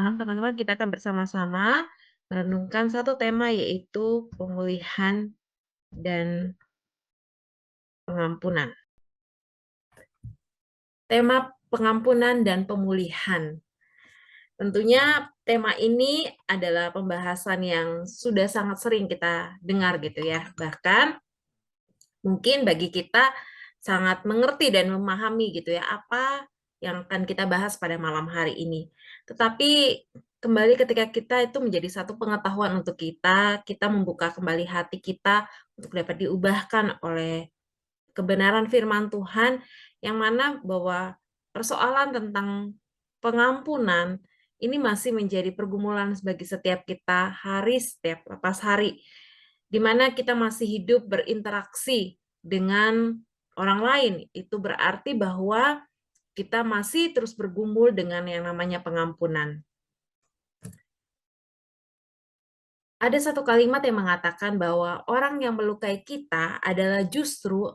malam teman-teman kita akan bersama-sama merenungkan satu tema yaitu pemulihan dan pengampunan. Tema pengampunan dan pemulihan. Tentunya tema ini adalah pembahasan yang sudah sangat sering kita dengar gitu ya. Bahkan mungkin bagi kita sangat mengerti dan memahami gitu ya apa yang akan kita bahas pada malam hari ini. Tetapi kembali ketika kita itu menjadi satu pengetahuan untuk kita membuka kembali hati kita untuk dapat diubahkan oleh kebenaran firman Tuhan yang mana bahwa persoalan tentang pengampunan ini masih menjadi pergumulan bagi setiap kita setiap lepas hari, di mana kita masih hidup berinteraksi dengan orang lain. Itu berarti bahwa kita masih terus bergumul dengan yang namanya pengampunan. Ada satu kalimat yang mengatakan bahwa orang yang melukai kita adalah justru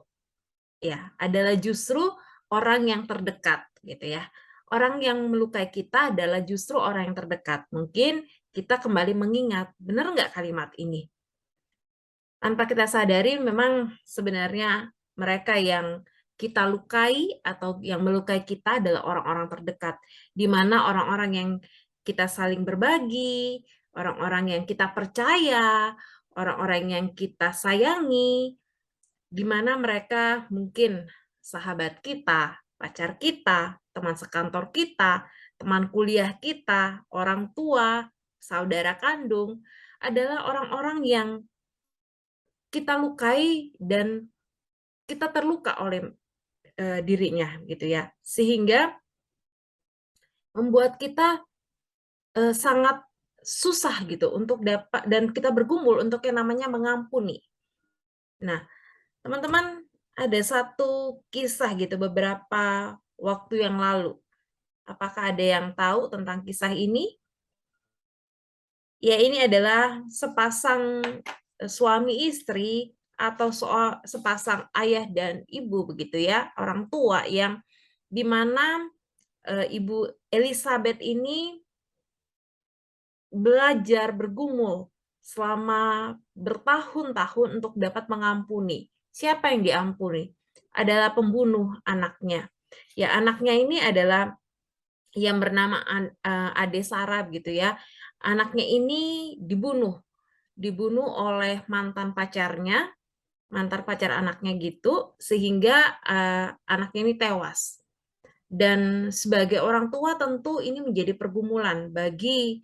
orang yang terdekat gitu ya. Orang yang melukai kita adalah justru orang yang terdekat. Mungkin kita kembali mengingat, benar nggak kalimat ini? Tanpa kita sadari memang sebenarnya mereka yang kita lukai atau yang melukai kita adalah orang-orang terdekat, di mana orang-orang yang kita saling berbagi, orang-orang yang kita percaya, orang-orang yang kita sayangi, di mana mereka mungkin sahabat kita, pacar kita, teman sekantor kita, teman kuliah kita, orang tua, saudara kandung, adalah orang-orang yang kita lukai dan kita terluka oleh dirinya gitu ya. Sehingga membuat kita sangat susah gitu untuk dapat dan kita bergumul untuk yang namanya mengampuni. Nah, teman-teman ada satu kisah gitu beberapa waktu yang lalu. Apakah ada yang tahu tentang kisah ini? Ya, ini adalah sepasang suami istri atau sepasang ayah dan ibu begitu ya, orang tua yang di mana Ibu Elizabeth ini belajar bergumul selama bertahun-tahun untuk dapat mengampuni. Siapa yang diampuni? Adalah pembunuh anaknya. Ya, anaknya ini adalah yang bernama Ade Sarab gitu ya. Anaknya ini dibunuh oleh mantan pacar anaknya gitu, sehingga anaknya ini tewas. Dan sebagai orang tua tentu ini menjadi pergumulan bagi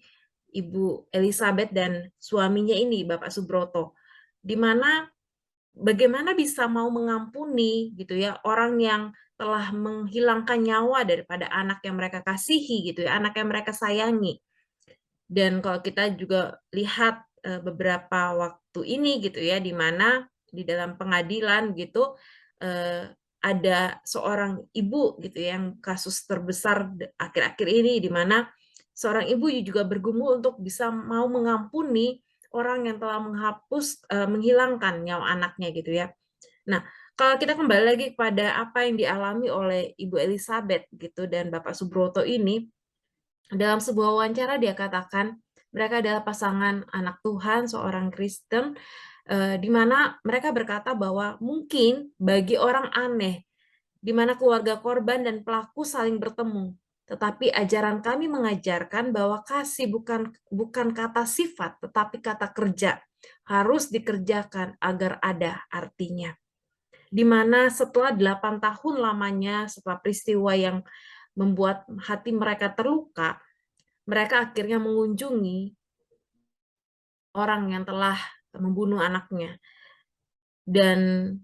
Ibu Elizabeth dan suaminya ini, Bapak Subroto. Di mana bagaimana bisa mau mengampuni gitu ya orang yang telah menghilangkan nyawa daripada anak yang mereka kasihi gitu ya, anak yang mereka sayangi. Dan kalau kita juga lihat beberapa waktu ini gitu ya, di mana di dalam pengadilan gitu ada seorang ibu gitu ya, yang kasus terbesar akhir-akhir ini, di mana seorang ibu juga bergumul untuk bisa mau mengampuni orang yang telah menghilangkan nyawa anaknya gitu ya. Nah, kalau kita kembali lagi kepada apa yang dialami oleh Ibu Elizabeth gitu dan Bapak Subroto ini, dalam sebuah wawancara dia katakan mereka adalah pasangan anak Tuhan, seorang Kristen, di mana mereka berkata bahwa mungkin bagi orang aneh, di mana keluarga korban dan pelaku saling bertemu. Tetapi ajaran kami mengajarkan bahwa kasih bukan kata sifat, tetapi kata kerja. Harus dikerjakan agar ada artinya. Di mana setelah 8 tahun lamanya, setelah peristiwa yang membuat hati mereka terluka, mereka akhirnya mengunjungi orang yang telah membunuh anaknya. Dan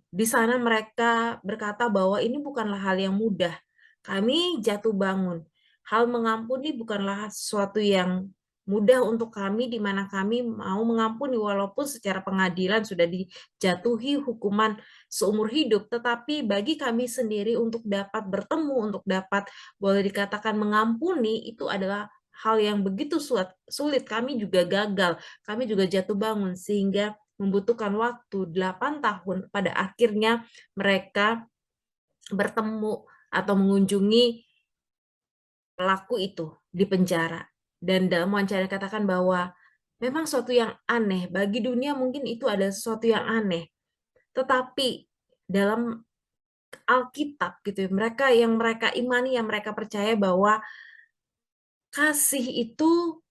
di sana mereka berkata bahwa ini bukanlah hal yang mudah. Kami jatuh bangun. Hal mengampuni bukanlah sesuatu yang mudah untuk kami, di mana kami mau mengampuni walaupun secara pengadilan sudah dijatuhi hukuman seumur hidup. Tetapi bagi kami sendiri untuk dapat bertemu, untuk dapat boleh dikatakan mengampuni, itu adalah hal yang begitu sulit. Kami juga gagal, kami juga jatuh bangun, sehingga membutuhkan waktu 8 tahun. Pada akhirnya mereka bertemu atau mengunjungi pelaku itu di penjara. Dan dalam wawancara katakan bahwa memang suatu yang aneh, bagi dunia mungkin itu adalah sesuatu yang aneh. Tetapi dalam Alkitab gitu ya, mereka imani, yang mereka percaya bahwa kasih itu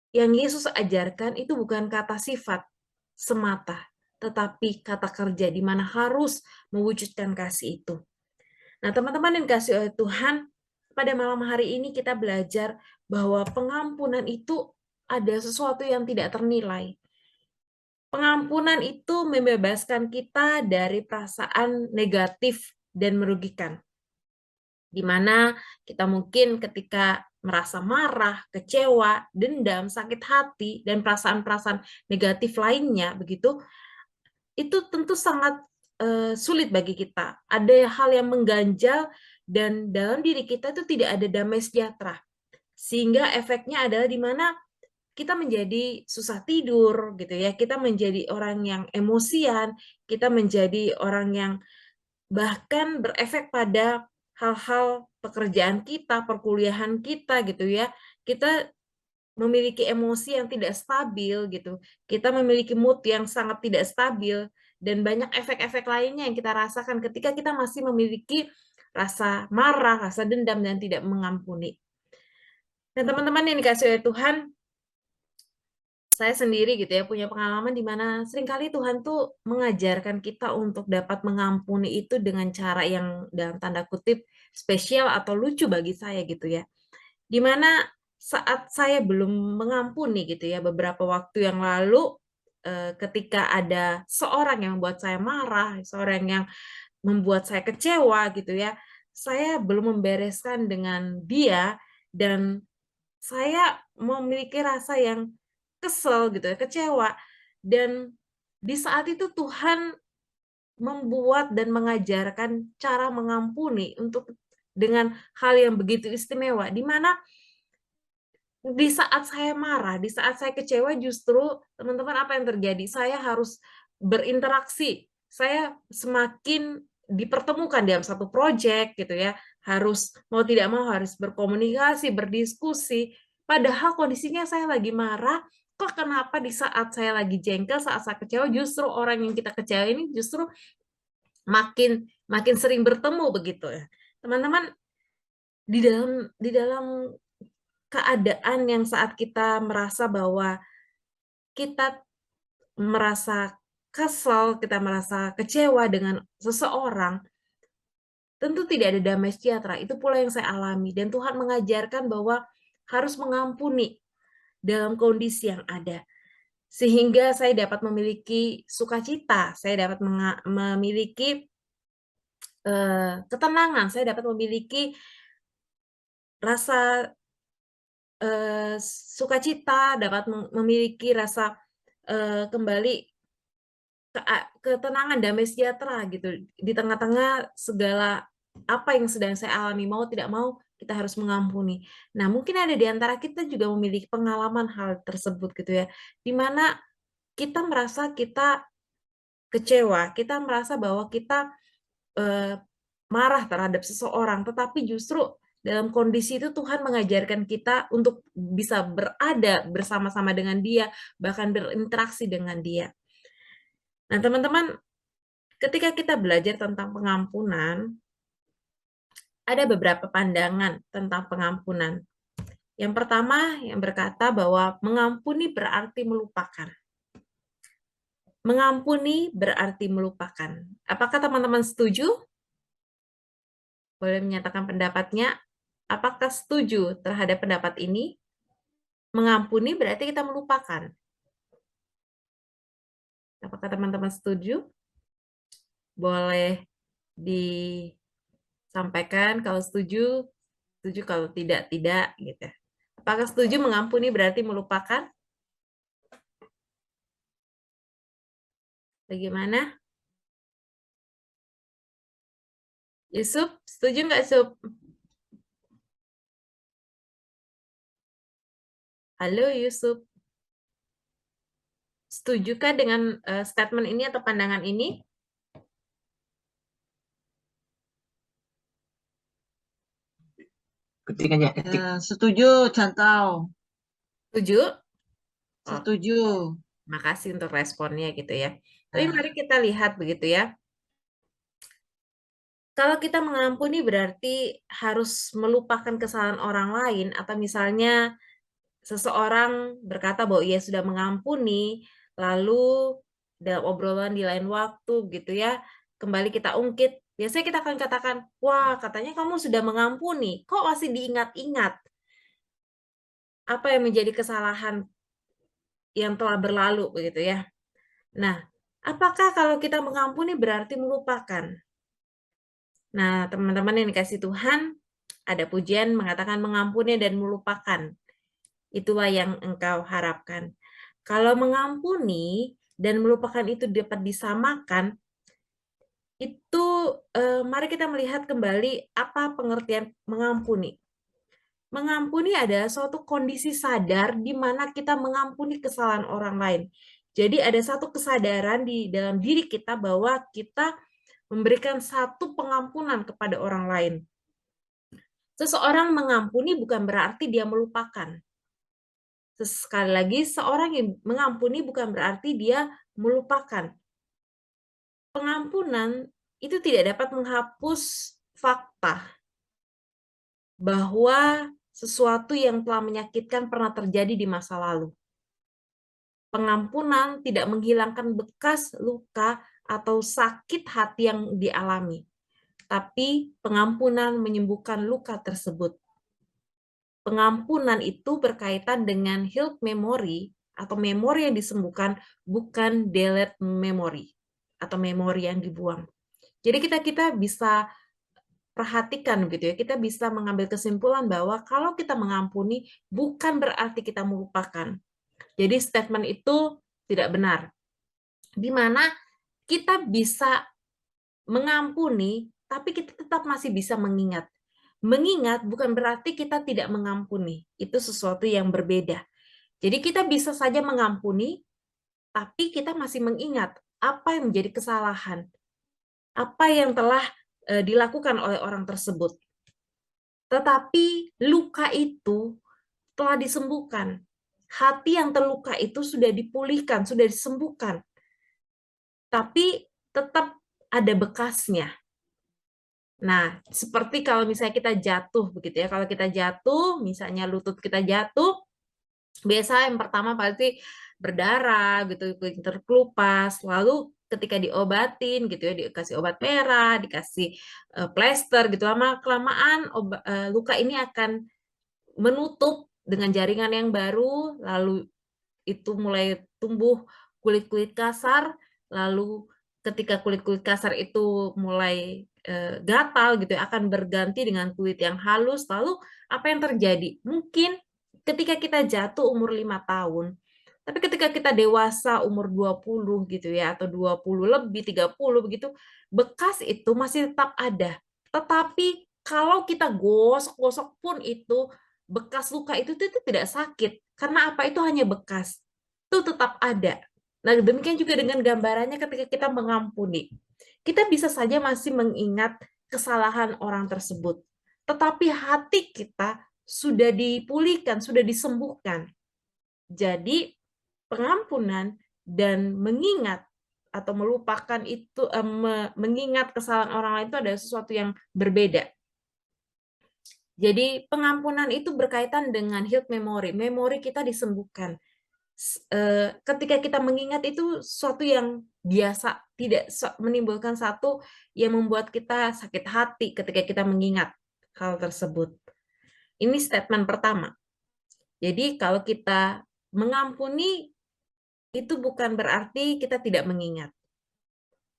yang Yesus ajarkan itu bukan kata sifat semata, tetapi kata kerja di mana harus mewujudkan kasih itu. Nah, teman-teman yang dikasih oleh Tuhan, pada malam hari ini kita belajar bahwa pengampunan itu ada sesuatu yang tidak ternilai. Pengampunan itu membebaskan kita dari perasaan negatif dan merugikan, di mana kita mungkin ketika merasa marah, kecewa, dendam, sakit hati, dan perasaan-perasaan negatif lainnya, begitu, itu tentu sangat sulit bagi kita. Ada hal yang mengganjal dan dalam diri kita itu tidak ada damai sejahtera. Sehingga efeknya adalah di mana kita menjadi susah tidur gitu ya, kita menjadi orang yang emosian, kita menjadi orang yang bahkan berefek pada hal-hal pekerjaan kita, perkuliahan kita gitu ya. Kita memiliki emosi yang tidak stabil gitu. Kita memiliki mood yang sangat tidak stabil dan banyak efek-efek lainnya yang kita rasakan ketika kita masih memiliki rasa marah, rasa dendam dan tidak mengampuni. Dan teman-teman yang dikasih oleh Tuhan, saya sendiri gitu ya punya pengalaman di mana seringkali Tuhan tuh mengajarkan kita untuk dapat mengampuni itu dengan cara yang dalam tanda kutip spesial atau lucu bagi saya gitu ya. Di mana saat saya belum mengampuni gitu ya beberapa waktu yang lalu, ketika ada seorang yang membuat saya marah, seorang yang membuat saya kecewa gitu ya, saya belum membereskan dengan dia dan saya memiliki rasa yang kesel gitu ya, kecewa. Dan di saat itu Tuhan membuat dan mengajarkan cara mengampuni untuk dengan hal yang begitu istimewa, di mana di saat saya marah, di saat saya kecewa justru teman-teman apa yang terjadi? Saya harus berinteraksi, saya semakin dipertemukan dalam satu proyek gitu ya, harus mau tidak mau harus berkomunikasi, berdiskusi, padahal kondisinya saya lagi marah, kok kenapa di saat saya lagi jengkel, saat saya kecewa, justru orang yang kita kecewa ini justru makin makin sering bertemu begitu ya. Teman-teman, di dalam keadaan yang saat kita merasa bahwa kita merasa kesal, kita merasa kecewa dengan seseorang, tentu tidak ada damai sejahtera. Itu pula yang saya alami dan Tuhan mengajarkan bahwa harus mengampuni dalam kondisi yang ada. Sehingga saya dapat memiliki sukacita, saya dapat memiliki ketenangan, saya dapat memiliki rasa sukacita, dapat memiliki rasa kembali ketenangan, damai sejahtera gitu di tengah-tengah segala apa yang sedang saya alami, mau tidak mau kita harus mengampuni. Nah, mungkin ada di antara kita juga memiliki pengalaman hal tersebut gitu ya, di mana kita merasa kita kecewa, kita merasa bahwa kita marah terhadap seseorang, tetapi justru dalam kondisi itu Tuhan mengajarkan kita untuk bisa berada bersama-sama dengan dia, bahkan berinteraksi dengan dia. Nah, teman-teman, ketika kita belajar tentang pengampunan, ada beberapa pandangan tentang pengampunan. Yang pertama yang berkata bahwa mengampuni berarti melupakan. Mengampuni berarti melupakan. Apakah teman-teman setuju? Boleh menyatakan pendapatnya. Apakah setuju terhadap pendapat ini? Mengampuni berarti kita melupakan. Apakah teman-teman setuju? Boleh disampaikan kalau setuju, kalau tidak, tidak gitu. Apakah setuju mengampuni berarti melupakan? Bagaimana? Yusuf, setuju nggak, Yusuf? Halo, Yusuf. Setujukah dengan statement ini atau pandangan ini? Ketik aja, ketik. Setuju, Cantau. Setuju? Oh, Setuju. makasih untuk responnya gitu ya. Tapi mari Nah, kita lihat begitu ya. Kalau kita mengampuni berarti harus melupakan kesalahan orang lain atau misalnya seseorang berkata bahwa ia sudah mengampuni, lalu dalam obrolan di lain waktu gitu ya, kembali kita ungkit, biasanya kita akan katakan, wah katanya kamu sudah mengampuni, kok masih diingat-ingat apa yang menjadi kesalahan yang telah berlalu begitu ya. Nah, apakah kalau kita mengampuni berarti melupakan? Nah, teman-teman yang dikasih Tuhan, ada pujian mengatakan mengampuni dan melupakan. Itulah yang engkau harapkan. Kalau mengampuni dan melupakan itu dapat disamakan, itu mari kita melihat kembali apa pengertian mengampuni. Mengampuni adalah suatu kondisi sadar di mana kita mengampuni kesalahan orang lain. Jadi ada satu kesadaran di dalam diri kita bahwa kita memberikan satu pengampunan kepada orang lain. Seseorang mengampuni bukan berarti dia melupakan. Sekali lagi, seorang yang mengampuni bukan berarti dia melupakan. Pengampunan itu tidak dapat menghapus fakta bahwa sesuatu yang telah menyakitkan pernah terjadi di masa lalu. Pengampunan tidak menghilangkan bekas luka atau sakit hati yang dialami, tapi pengampunan menyembuhkan luka tersebut. Pengampunan itu berkaitan dengan healed memory atau memori yang disembuhkan, bukan delete memory atau memori yang dibuang. Jadi kita bisa perhatikan gitu ya, kita bisa mengambil kesimpulan bahwa kalau kita mengampuni bukan berarti kita melupakan. Jadi statement itu tidak benar. Di mana kita bisa mengampuni tapi kita tetap masih bisa mengingat. Mengingat bukan berarti kita tidak mengampuni. Itu sesuatu yang berbeda. Jadi kita bisa saja mengampuni tapi kita masih mengingat apa yang menjadi kesalahan, apa yang telah dilakukan oleh orang tersebut. Tetapi luka itu telah disembuhkan. Hati yang terluka itu sudah dipulihkan, sudah disembuhkan. Tapi tetap ada bekasnya. Nah, seperti kalau misalnya kita jatuh begitu ya. Kalau kita jatuh, misalnya lutut kita jatuh, biasa yang pertama pasti berdarah gitu, terkelupas. Lalu ketika diobatin gitu ya, dikasih obat merah, dikasih plester gitu, lama kelamaan luka ini akan menutup dengan jaringan yang baru, lalu itu mulai tumbuh kulit-kulit kasar, lalu ketika kulit-kulit kasar itu mulai gatal gitu ya, akan berganti dengan kulit yang halus. Lalu apa yang terjadi? Mungkin ketika kita jatuh umur 5 tahun, tapi ketika kita dewasa umur 20 gitu ya, atau 20 lebih, 30 begitu, bekas itu masih tetap ada. Tetapi kalau kita gosok-gosok pun itu, bekas luka itu tidak sakit. Karena apa? Itu hanya bekas. Itu tetap ada. Nah, demikian juga dengan gambarannya ketika kita mengampuni. Kita bisa saja masih mengingat kesalahan orang tersebut. Tetapi hati kita sudah dipulihkan, sudah disembuhkan. Jadi, pengampunan dan mengingat atau melupakan itu, mengingat kesalahan orang lain itu adalah sesuatu yang berbeda. Jadi pengampunan itu berkaitan dengan healed memory. Memori kita disembuhkan. Ketika kita mengingat itu sesuatu yang biasa, tidak menimbulkan satu yang membuat kita sakit hati ketika kita mengingat hal tersebut. Ini statement pertama. Jadi kalau kita mengampuni itu bukan berarti kita tidak mengingat.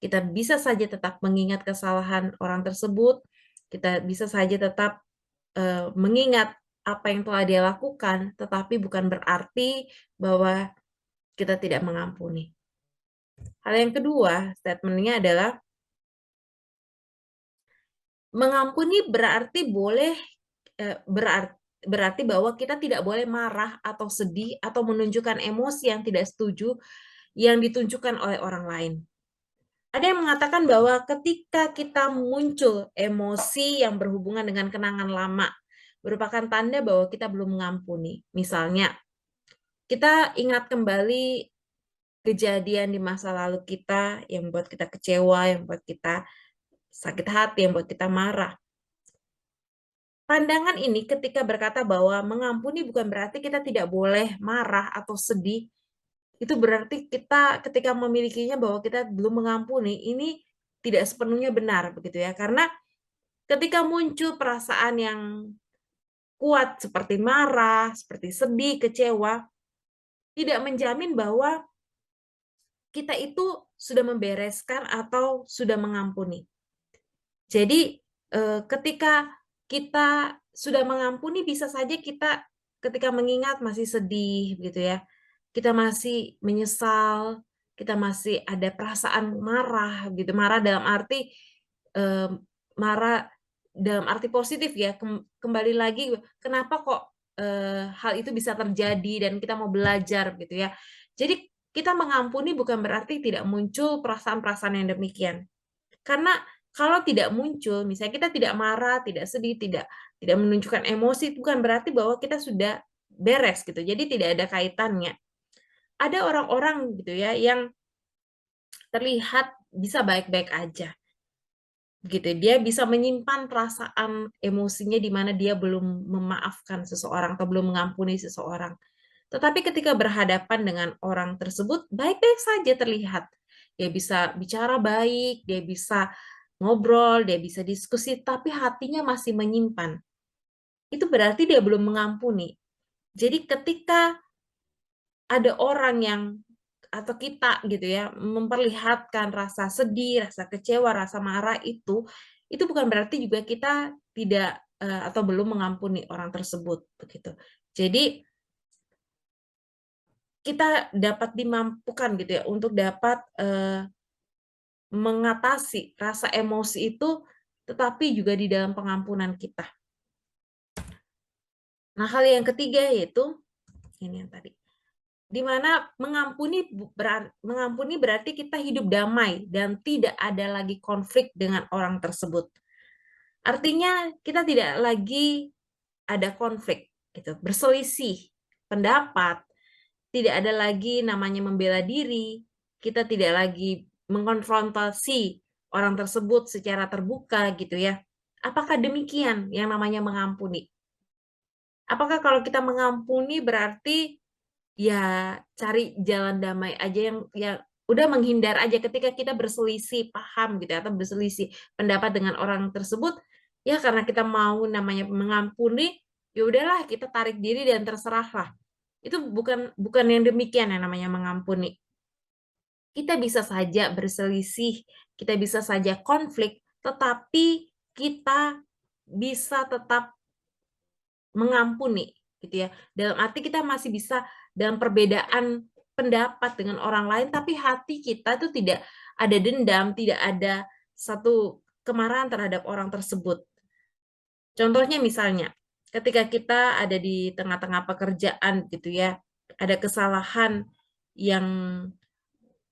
Kita bisa saja tetap mengingat kesalahan orang tersebut, kita bisa saja tetap mengingat apa yang telah dia lakukan, tetapi bukan berarti bahwa kita tidak mengampuni. Hal yang kedua, statement-nya adalah mengampuni berarti boleh berarti bahwa kita tidak boleh marah atau sedih atau menunjukkan emosi yang tidak setuju yang ditunjukkan oleh orang lain. Ada yang mengatakan bahwa ketika kita muncul emosi yang berhubungan dengan kenangan lama, merupakan tanda bahwa kita belum mengampuni. Misalnya, Kita ingat kembali kejadian di masa lalu kita yang membuat kita kecewa, yang membuat kita sakit hati, yang membuat kita marah. Pandangan ini ketika berkata bahwa mengampuni bukan berarti kita tidak boleh marah atau sedih, itu berarti kita ketika memilikinya bahwa kita belum mengampuni, ini tidak sepenuhnya benar begitu ya. Karena ketika muncul perasaan yang kuat seperti marah, seperti sedih, kecewa, tidak menjamin bahwa kita itu sudah membereskan atau sudah mengampuni. Jadi, ketika kita sudah mengampuni, bisa saja kita ketika mengingat masih sedih gitu ya, kita masih menyesal, kita masih ada perasaan marah gitu, marah dalam arti, eee, marah dalam arti positif ya, kembali lagi kenapa kok, hal itu bisa terjadi dan kita mau belajar gitu ya. Jadi kita mengampuni bukan berarti tidak muncul perasaan-perasaan yang demikian. Karena kalau tidak muncul, misalnya kita tidak marah, tidak sedih, tidak menunjukkan emosi, bukan berarti bahwa kita sudah beres gitu. Jadi tidak ada kaitannya. Ada orang-orang gitu ya yang terlihat bisa baik-baik aja gitu. Dia bisa menyimpan perasaan emosinya di mana dia belum memaafkan seseorang atau belum mengampuni seseorang. Tetapi ketika berhadapan dengan orang tersebut, baik-baik saja terlihat. Dia bisa bicara baik, dia bisa ngobrol, dia bisa diskusi, tapi hatinya masih menyimpan. Itu berarti dia belum mengampuni. Jadi ketika ada orang yang atau kita gitu ya, memperlihatkan rasa sedih, rasa kecewa, rasa marah itu bukan berarti juga kita tidak atau belum mengampuni orang tersebut begitu. Jadi kita dapat dimampukan gitu ya untuk dapat, mengatasi rasa emosi itu, tetapi juga di dalam pengampunan kita. Nah, hal yang ketiga yaitu ini yang tadi, di mana mengampuni berarti kita hidup damai dan tidak ada lagi konflik dengan orang tersebut. Artinya kita tidak lagi ada konflik gitu, berselisih pendapat, tidak ada lagi namanya membela diri, kita tidak lagi mengkonfrontasi orang tersebut secara terbuka gitu ya. Apakah demikian yang namanya mengampuni? Apakah kalau kita mengampuni berarti ya cari jalan damai aja yang udah menghindar aja ketika kita berselisih paham gitu ya, atau berselisih pendapat dengan orang tersebut, ya karena kita mau namanya mengampuni, ya udahlah kita tarik diri dan terserahlah. Itu bukan bukan yang demikian yang namanya mengampuni. Kita bisa saja berselisih, kita bisa saja konflik, tetapi kita bisa tetap mengampuni, gitu ya. Dalam arti kita masih bisa dalam perbedaan pendapat dengan orang lain, tapi hati kita itu tidak ada dendam, tidak ada satu kemarahan terhadap orang tersebut. Contohnya misalnya, ketika kita ada di tengah-tengah pekerjaan gitu ya, ada kesalahan yang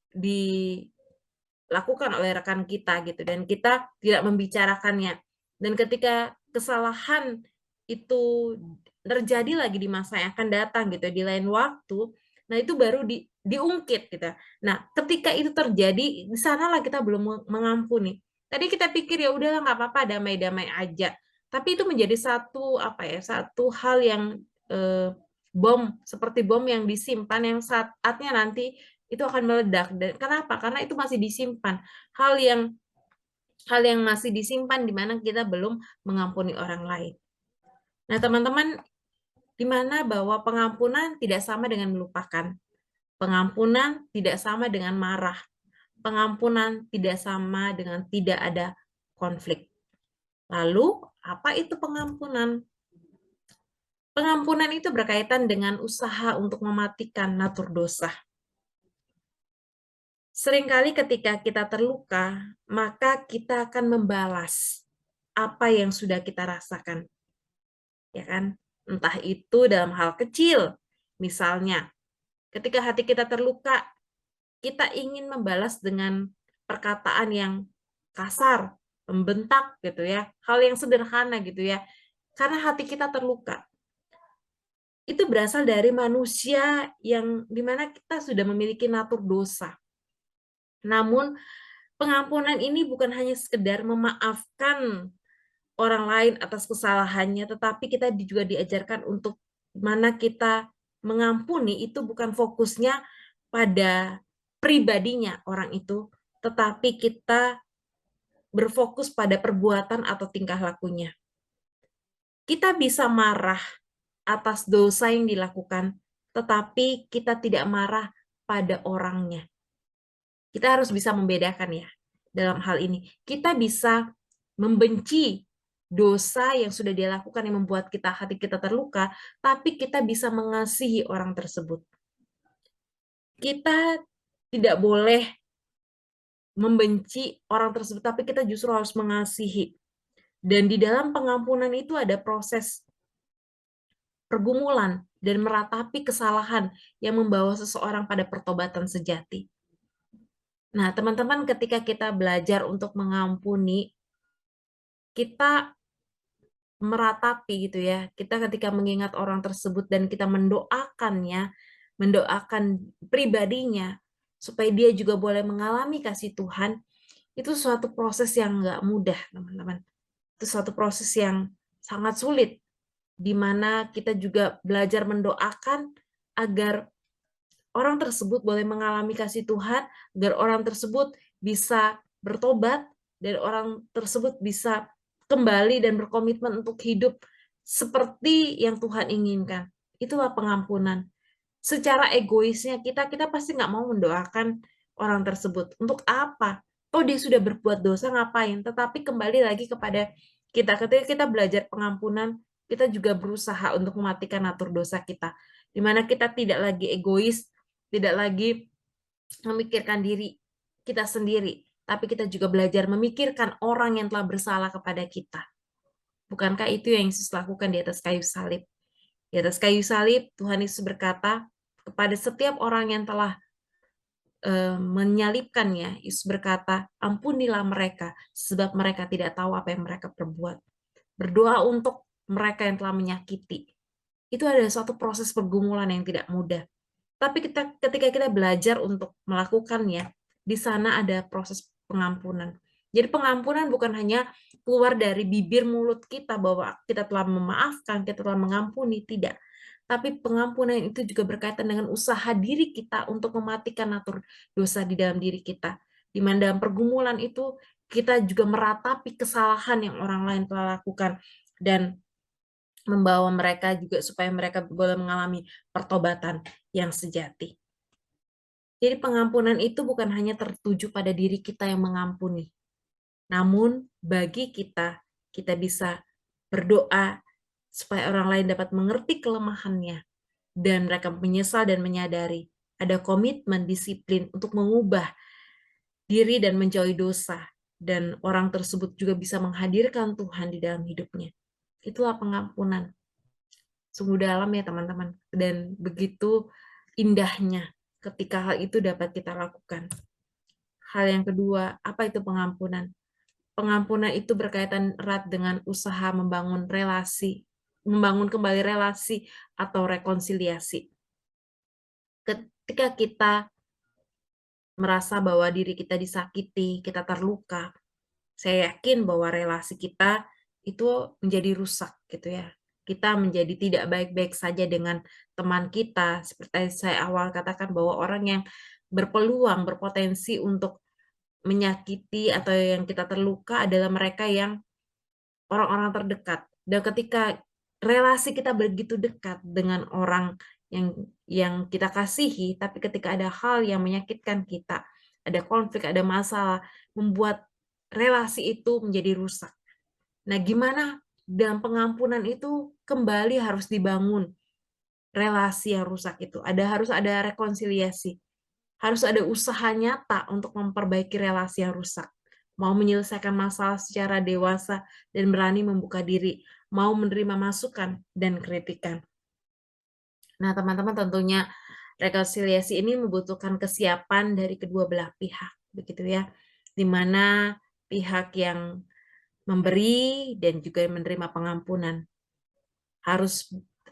dilakukan oleh rekan kita gitu dan kita tidak membicarakannya. Dan ketika kesalahan itu terjadi lagi di masa yang akan datang gitu di lain waktu, nah itu baru diungkit gitu. Nah, ketika itu terjadi, di sanalah kita belum mengampuni. Tadi kita pikir ya udahlah nggak apa-apa damai-damai aja. Tapi itu menjadi satu apa ya, satu hal yang bom seperti bom yang disimpan yang saatnya nanti itu akan meledak. Dan kenapa? Karena itu masih disimpan. Hal yang hal yang masih disimpan di mana kita belum mengampuni orang lain. Nah, teman-teman, di mana bahwa pengampunan tidak sama dengan melupakan. Pengampunan tidak sama dengan marah. Pengampunan tidak sama dengan tidak ada konflik. Lalu, apa itu pengampunan? Pengampunan itu berkaitan dengan usaha untuk mematikan natur dosa. Seringkali ketika kita terluka, maka kita akan membalas apa yang sudah kita rasakan, ya kan? Entah itu dalam hal kecil, misalnya ketika hati kita terluka, kita ingin membalas dengan perkataan yang kasar, membentak gitu ya, hal yang sederhana gitu ya, karena hati kita terluka. itu berasal dari manusia yang dimana kita sudah memiliki natur dosa. Namun pengampunan ini bukan hanya sekedar memaafkan orang lain atas kesalahannya, tetapi kita juga diajarkan untuk mana kita mengampuni itu bukan fokusnya pada pribadinya orang itu, tetapi kita berfokus pada perbuatan atau tingkah lakunya. Kita bisa marah atas dosa yang dilakukan, tetapi kita tidak marah pada orangnya. Kita harus bisa membedakan ya dalam hal ini. Kita bisa membenci dosa yang sudah dia lakukan yang membuat hati kita terluka, tapi kita bisa mengasihi orang tersebut. Kita tidak boleh membenci orang tersebut, tapi kita justru harus mengasihi. Dan di dalam pengampunan itu ada proses pergumulan dan meratapi kesalahan yang membawa seseorang pada pertobatan sejati. Nah, teman-teman, ketika kita belajar untuk mengampuni, kita meratapi gitu ya. Kita ketika mengingat orang tersebut dan kita mendoakannya, mendoakan pribadinya, supaya dia juga boleh mengalami kasih Tuhan, itu suatu proses yang nggak mudah, teman-teman. Itu suatu proses yang sangat sulit, di mana kita juga belajar mendoakan agar orang tersebut boleh mengalami kasih Tuhan, agar orang tersebut bisa bertobat, dan orang tersebut bisa kembali dan berkomitmen untuk hidup seperti yang Tuhan inginkan. Itulah pengampunan. Secara egoisnya kita pasti nggak mau mendoakan orang tersebut. Untuk apa? Oh, dia sudah berbuat dosa, ngapain? Tetapi kembali lagi kepada kita. Ketika kita belajar pengampunan, kita juga berusaha untuk mematikan natur dosa kita. Di mana kita tidak lagi egois, tidak lagi memikirkan diri kita sendiri, tapi kita juga belajar memikirkan orang yang telah bersalah kepada kita. Bukankah itu yang Yesus lakukan di atas kayu salib? Di atas kayu salib, Tuhan Yesus berkata kepada setiap orang yang telah menyalibkannya, Yesus berkata, ampunilah mereka, sebab mereka tidak tahu apa yang mereka perbuat. Berdoa untuk mereka yang telah menyakiti. Itu adalah suatu proses pergumulan yang tidak mudah. Tapi ketika kita belajar untuk melakukannya, di sana ada proses pengampunan. Jadi pengampunan bukan hanya keluar dari bibir mulut kita bahwa kita telah memaafkan, kita telah mengampuni, tidak. Tapi pengampunan itu juga berkaitan dengan usaha diri kita untuk mematikan natur dosa di dalam diri kita. Di mana dalam pergumulan itu kita juga meratapi kesalahan yang orang lain telah lakukan dan membawa mereka juga supaya mereka boleh mengalami pertobatan yang sejati. Jadi pengampunan itu bukan hanya tertuju pada diri kita yang mengampuni. Namun bagi kita, kita bisa berdoa supaya orang lain dapat mengerti kelemahannya dan mereka menyesal dan menyadari ada komitmen disiplin untuk mengubah diri dan menjauhi dosa dan orang tersebut juga bisa menghadirkan Tuhan di dalam hidupnya. Itulah pengampunan. Sungguh dalam ya teman-teman, dan begitu indahnya ketika hal itu dapat kita lakukan. Hal yang kedua, apa itu pengampunan? Pengampunan itu berkaitan erat dengan usaha membangun relasi, membangun kembali relasi atau rekonsiliasi. Ketika kita merasa bahwa diri kita disakiti, kita terluka, saya yakin bahwa relasi kita itu menjadi rusak gitu ya. Kita menjadi tidak baik-baik saja dengan teman kita. Seperti saya awal katakan bahwa orang yang berpeluang, berpotensi untuk menyakiti atau yang kita terluka adalah mereka yang orang-orang terdekat. Dan ketika relasi kita begitu dekat dengan orang yang kita kasihi, tapi ketika ada hal yang menyakitkan kita, ada konflik, ada masalah, membuat relasi itu menjadi rusak. Nah, gimana dalam pengampunan itu kembali harus dibangun relasi yang rusak itu. Harus ada rekonsiliasi. Harus ada usaha nyata untuk memperbaiki relasi yang rusak. Mau menyelesaikan masalah secara dewasa dan berani membuka diri. Mau menerima masukan dan kritikan. Nah, teman-teman, tentunya rekonsiliasi ini membutuhkan kesiapan dari kedua belah pihak, begitu ya. Di mana pihak yang memberi dan juga menerima pengampunan harus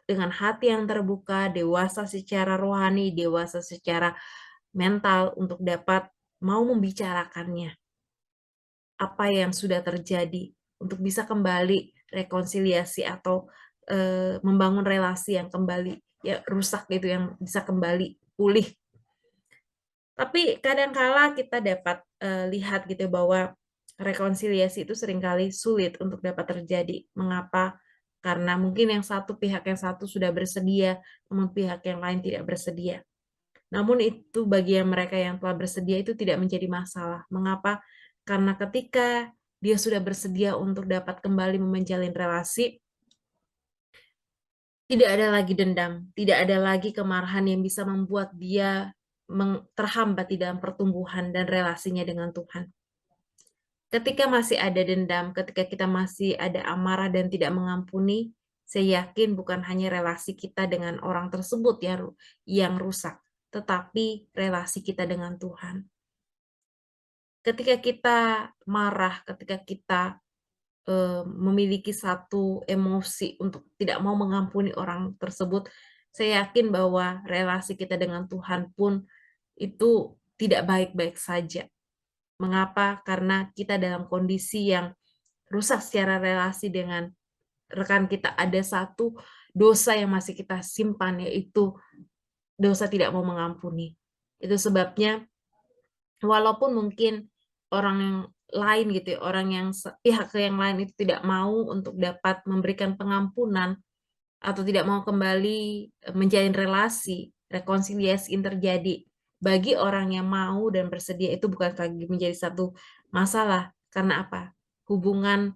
dengan hati yang terbuka, dewasa secara rohani, dewasa secara mental untuk dapat mau membicarakannya, apa yang sudah terjadi, untuk bisa kembali rekonsiliasi atau, membangun relasi yang kembali ya rusak gitu, yang bisa kembali pulih. Tapi kadangkala kita dapat, lihat gitu bahwa rekonsiliasi itu seringkali sulit untuk dapat terjadi. Mengapa? Karena mungkin pihak yang satu sudah bersedia, namun pihak yang lain tidak bersedia. Namun itu bagi mereka yang telah bersedia itu tidak menjadi masalah. Mengapa? Karena ketika dia sudah bersedia untuk dapat kembali menjalin relasi, tidak ada lagi dendam, tidak ada lagi kemarahan yang bisa membuat dia terhambat di dalam pertumbuhan dan relasinya dengan Tuhan. Ketika masih ada dendam, ketika kita masih ada amarah dan tidak mengampuni, saya yakin bukan hanya relasi kita dengan orang tersebut yang rusak, tetapi relasi kita dengan Tuhan. Ketika kita marah, ketika kita memiliki satu emosi untuk tidak mau mengampuni orang tersebut, saya yakin bahwa relasi kita dengan Tuhan pun itu tidak baik-baik saja. Mengapa? Karena kita dalam kondisi yang rusak secara relasi dengan rekan kita. Ada satu dosa yang masih kita simpan, yaitu dosa tidak mau mengampuni. Itu sebabnya walaupun mungkin orang yang lain gitu ya, orang yang pihak yang lain itu tidak mau untuk dapat memberikan pengampunan atau tidak mau kembali menjalin relasi, rekonsiliasi yang terjadi. Bagi orang yang mau dan bersedia itu bukan lagi menjadi satu masalah. Karena apa? Hubungan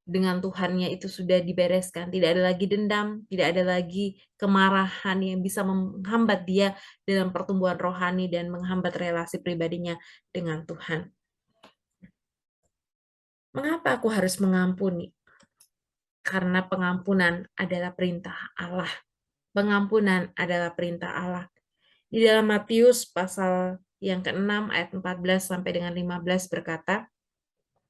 dengan Tuhannya itu sudah dibereskan. Tidak ada lagi dendam, tidak ada lagi kemarahan yang bisa menghambat dia dalam pertumbuhan rohani dan menghambat relasi pribadinya dengan Tuhan. Mengapa aku harus mengampuni? Karena pengampunan adalah perintah Allah. Pengampunan adalah perintah Allah. Di dalam Matius pasal yang ke-6 ayat 14 sampai dengan 15 berkata,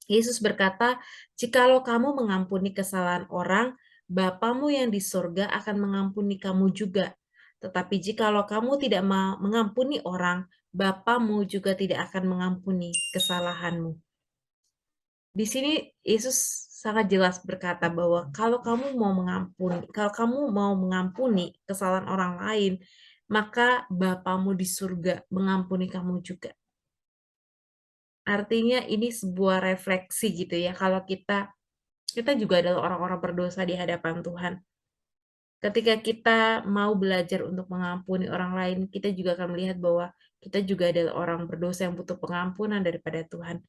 Yesus berkata, "Jikalau kamu mengampuni kesalahan orang, Bapamu yang di surga akan mengampuni kamu juga. Tetapi jikalau kamu tidak mengampuni orang, Bapamu juga tidak akan mengampuni kesalahanmu." Di sini Yesus sangat jelas berkata bahwa kalau kamu mau mengampuni kesalahan orang lain, maka Bapamu di surga mengampuni kamu juga. Artinya ini sebuah refleksi gitu ya, kalau kita juga adalah orang-orang berdosa di hadapan Tuhan. Ketika kita mau belajar untuk mengampuni orang lain, kita juga akan melihat bahwa kita juga adalah orang berdosa yang butuh pengampunan daripada Tuhan.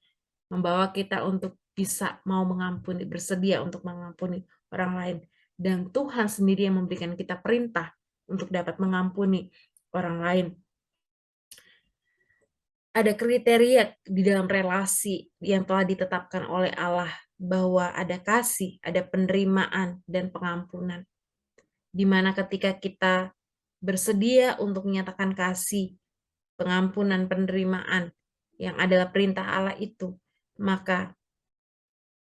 Membawa kita untuk bisa mau mengampuni, bersedia untuk mengampuni orang lain. Dan Tuhan sendiri yang memberikan kita perintah untuk dapat mengampuni orang lain. Ada kriteria di dalam relasi yang telah ditetapkan oleh Allah bahwa ada kasih, ada penerimaan, dan pengampunan. Di mana ketika kita bersedia untuk menyatakan kasih, pengampunan, penerimaan, yang adalah perintah Allah itu, maka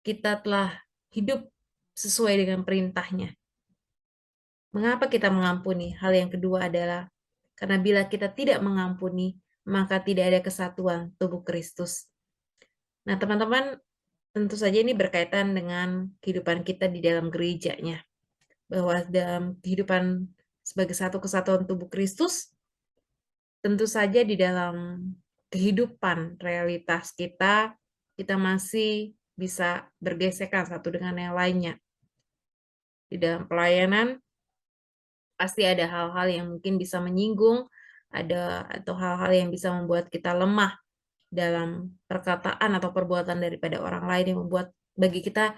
kita telah hidup sesuai dengan perintahnya. Mengapa kita mengampuni? Hal yang kedua adalah karena bila kita tidak mengampuni, maka tidak ada kesatuan tubuh Kristus. Nah, teman-teman, tentu saja ini berkaitan dengan kehidupan kita di dalam gerejanya. Bahwa dalam kehidupan sebagai satu kesatuan tubuh Kristus, tentu saja di dalam kehidupan realitas kita, kita masih bisa bergesekan satu dengan yang lainnya. Di dalam pelayanan, pasti ada hal-hal yang mungkin bisa menyinggung, atau hal-hal yang bisa membuat kita lemah dalam perkataan atau perbuatan daripada orang lain yang membuat bagi kita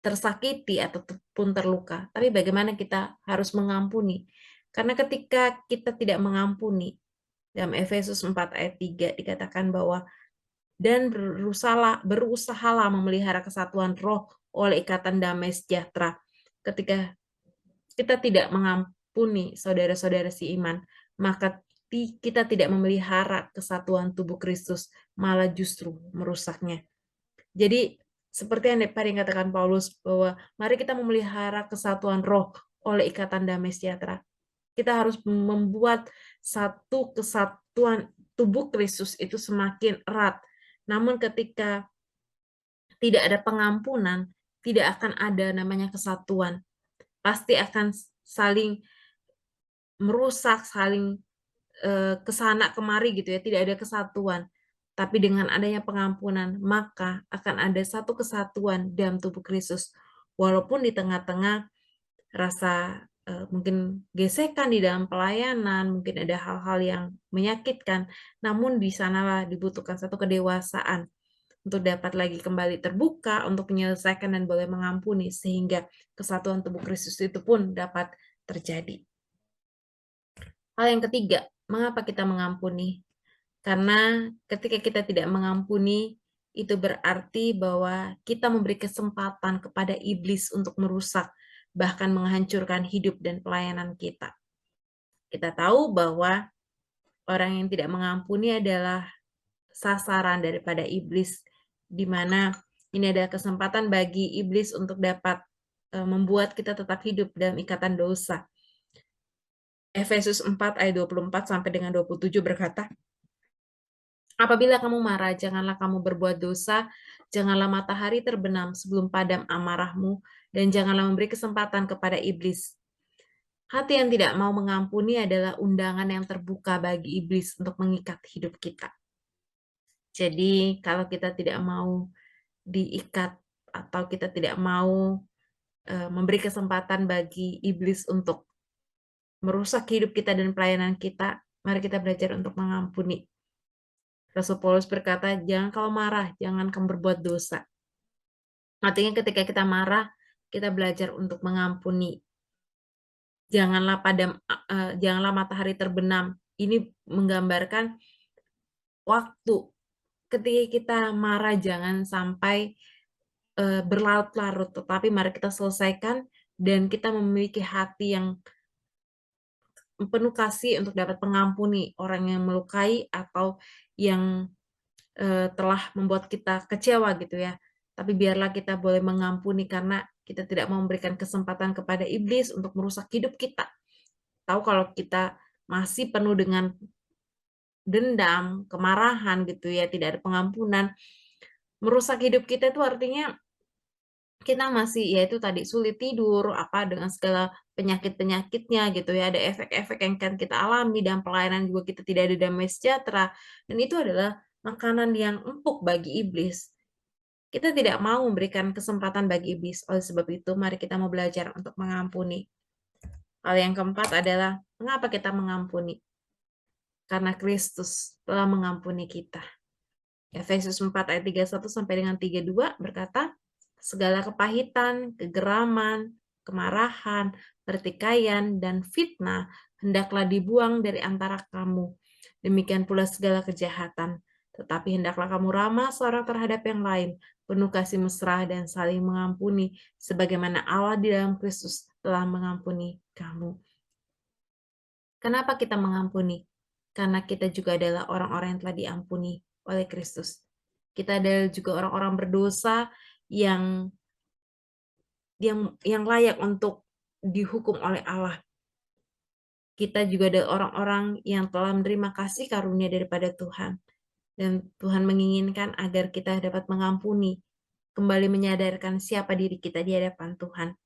tersakiti ataupun terluka. Tapi bagaimana kita harus mengampuni? Karena ketika kita tidak mengampuni, dalam Efesus 4 ayat 3 dikatakan bahwa dan berusahalah memelihara kesatuan roh oleh ikatan damai sejahtera. Ketika kita tidak mengampuni saudara-saudara seiman, maka kita tidak memelihara kesatuan tubuh Kristus, malah justru merusaknya. Jadi seperti yang tadi katakan Paulus bahwa mari kita memelihara kesatuan roh oleh ikatan damai sejahtera. Kita harus membuat satu kesatuan tubuh Kristus itu semakin erat. Namun ketika tidak ada pengampunan, tidak akan ada namanya kesatuan. Pasti akan saling merusak, saling kesana kemari gitu ya, tidak ada kesatuan. Tapi dengan adanya pengampunan, maka akan ada satu kesatuan dalam tubuh Kristus. Walaupun di tengah-tengah rasa mungkin gesekan di dalam pelayanan, mungkin ada hal-hal yang menyakitkan, namun di sanalah dibutuhkan satu kedewasaan untuk dapat lagi kembali terbuka, untuk menyelesaikan dan boleh mengampuni, sehingga kesatuan tubuh Kristus itu pun dapat terjadi. Hal yang ketiga, mengapa kita mengampuni? Karena ketika kita tidak mengampuni, itu berarti bahwa kita memberi kesempatan kepada iblis untuk merusak, bahkan menghancurkan hidup dan pelayanan kita. Kita tahu bahwa orang yang tidak mengampuni adalah sasaran daripada iblis, di mana ini adalah kesempatan bagi iblis untuk dapat membuat kita tetap hidup dalam ikatan dosa. Efesus 4 ayat 24 sampai dengan 27 berkata, apabila kamu marah, janganlah kamu berbuat dosa, janganlah matahari terbenam sebelum padam amarahmu, dan janganlah memberi kesempatan kepada iblis. Hati yang tidak mau mengampuni adalah undangan yang terbuka bagi iblis untuk mengikat hidup kita. Jadi, kalau kita tidak mau diikat atau kita tidak mau memberi kesempatan bagi iblis untuk merusak hidup kita dan pelayanan kita, mari kita belajar untuk mengampuni. Rasul Paulus berkata, jangan kalau marah, jangan kamu berbuat dosa. Artinya ketika kita marah, kita belajar untuk mengampuni. Janganlah janganlah matahari terbenam. Ini menggambarkan waktu. Ketika kita marah, jangan sampai berlarut-larut, tetapi mari kita selesaikan dan kita memiliki hati yang penuh kasih untuk dapat mengampuni orang yang melukai atau yang telah membuat kita kecewa gitu ya. Tapi biarlah kita boleh mengampuni karena kita tidak mau memberikan kesempatan kepada iblis untuk merusak hidup kita. Tahu kalau kita masih penuh dengan dendam, kemarahan gitu ya, tidak ada pengampunan, merusak hidup kita itu artinya kita masih ya itu tadi sulit tidur apa dengan segala penyakit-penyakitnya gitu ya, ada efek-efek yang kan kita alami dan pelayanan juga kita tidak ada damai sejahtera, dan itu adalah makanan yang empuk bagi iblis. Kita tidak mau memberikan kesempatan bagi iblis. Oleh sebab itu, mari kita mau belajar untuk mengampuni. Hal yang keempat adalah mengapa kita mengampuni? Karena Kristus telah mengampuni kita. Efesus 4 ayat 31 sampai dengan 32 berkata, segala kepahitan, kegeraman, kemarahan, pertikaian, dan fitnah hendaklah dibuang dari antara kamu. Demikian pula segala kejahatan. Tetapi hendaklah kamu ramah seorang terhadap yang lain, penuh kasih mesra dan saling mengampuni, sebagaimana Allah di dalam Kristus telah mengampuni kamu. Kenapa kita mengampuni? Karena kita juga adalah orang-orang yang telah diampuni oleh Kristus. Kita adalah juga orang-orang berdosa yang layak untuk dihukum oleh Allah. Kita juga adalah orang-orang yang telah menerima kasih karunia daripada Tuhan. Dan Tuhan menginginkan agar kita dapat mengampuni, kembali menyadarkan siapa diri kita di hadapan Tuhan.